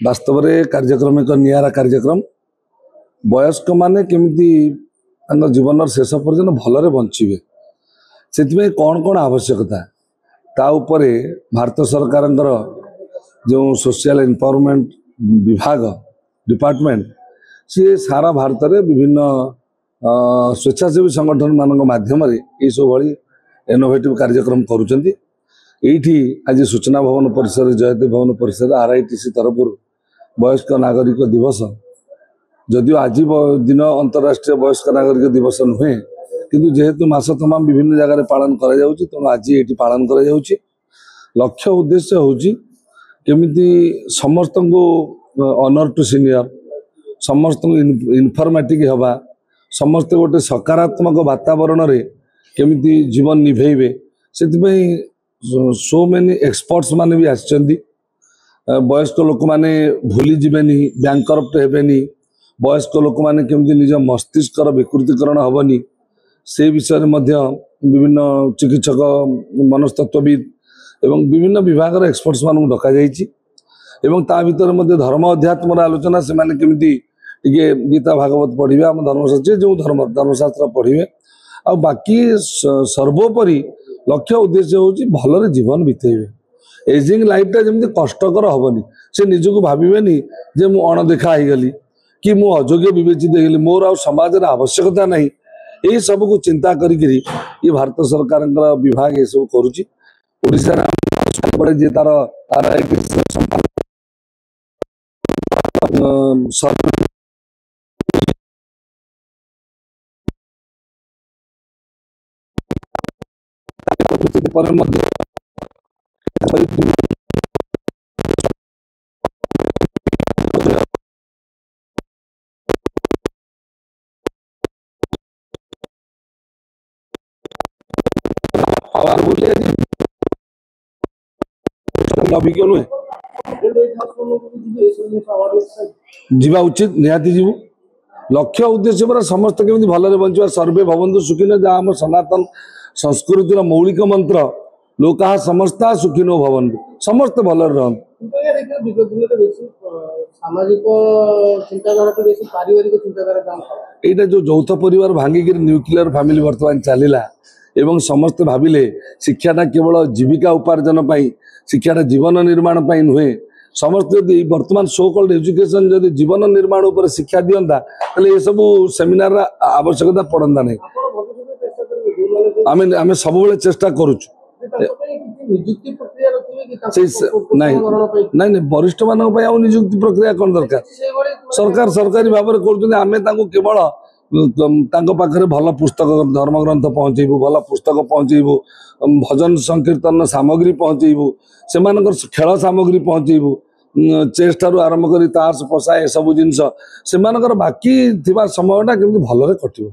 वास्तव में कार्यक्रम एक निरा कार्यक्रम वयस्क माने केमिति जीवन शेष पर्यटन भलरे बंचे से कौन कौन आवश्यकता ता उपरे भारत सरकार जो सोशल एम्पावरमेंट विभाग डिपार्टमेंट सी सारा भारत में विभिन्न स्वेच्छासेवी संगठन मान माध्यम ये सब भाई इनोवेटिव कार्यक्रम करुँच आज सूचना भवन परिसर जयदेव भवन परिसर RITC तरफ वयस्क नागरिक दिवस जदिव आज दिन अंतरराष्ट्रीय वयस्क नागरिक दिवस नुहे किंतु जेहेतु मास तमाम विभिन्न जगह पालन तेणु आज ये पालन कर लक्ष्य उद्देश्य होची केमिति समस्त को ऑनर टू सीनियर समस्त इनफॉर्मेटिक हवा समस्त गोटे सकारात्मक वातावरण रे केमिति जीवन निभेबे से सो मेनी एक्सपर्ट्स माने भी आछंती वयस्क लोक माने भूली जीवेनी बैंकरप्ट हेबेनी वयस्क लोक माने केमिति निज मस्तिष्कर विकृतीकरण हबनी से विषय में विभिन्न चिकित्सक मनस्तत्वविद एवं विभिन्न विभाग एक्सपर्ट्स मान डका एवं ता भीतर धर्म अध्यात्म आलोचना से माने केमिति टिके गीता भागवत पढ़िबे आम धर्मशास्त्री जो धर्मशास्त्र पढ़िबे आ बाकी सर्वोपरि लक्ष्य उद्देश्य होची भलरे जीवन बितेबे एजिंग लाइफटा जमी कष्टकर हबनी से निजको भावेनि जे मु अणदेखा हो गली कि मु अयोग्य विवेचित हो मोर आ समाज रे आवश्यकता नहीं यही सब को चिंता करी ये भारत सरकार विभाग ये सब करुच्ची ओडिशा जे तार जीवा उचित निहाती जीवु लक्ष्य उद्देश्य पर समस्त केमिति भलरे बंचवा सर्वे भवन्तु सुखिनो जहाँ आम सनातन संस्कृतिर मौलिक मंत्र लोका समस्ता सुखिनो भवन्तु समस्त भलरे रहन्तु सामाजिक चिंताधारा तो बेसी पारिवारिक चिंताधारा एटा जो यौथ परिवार भांगिक न्यूक्लियर फैमिली वर्तमान चलिला एवं समस्त भाविले शिक्षाटा केवल जीविका उपार्जन पाई शिक्षाटा जीवन निर्माण पाई नुहे समस्त यदि वर्तमान सो कल्ड एजुकेशन जदि जीवन निर्माण उपर शिक्षा दियंता तले ये सब सेमिनार आवश्यकता पड़ंदा नहीं आमे आमे सब बेले चेष्टा करूछु नियुक्ति प्रक्रिया नहीं नहीं वरिष्ठ मान नियुक्ति प्रक्रिया कौन दरकार सरकार सरकारी भाव में कर आमे केवल पाखे भल पुस्तक धर्म ग्रंथ पहुँचेबू भल पुस्तक पहुँचेबू भजन संकीर्तन सामग्री पहुँचेबू से खेल सामग्री पहुँचेबू चेस ठारू आरंभ कर ताश पशा ए सब जिनस से बाकी समय केमती भलरे कटिबो।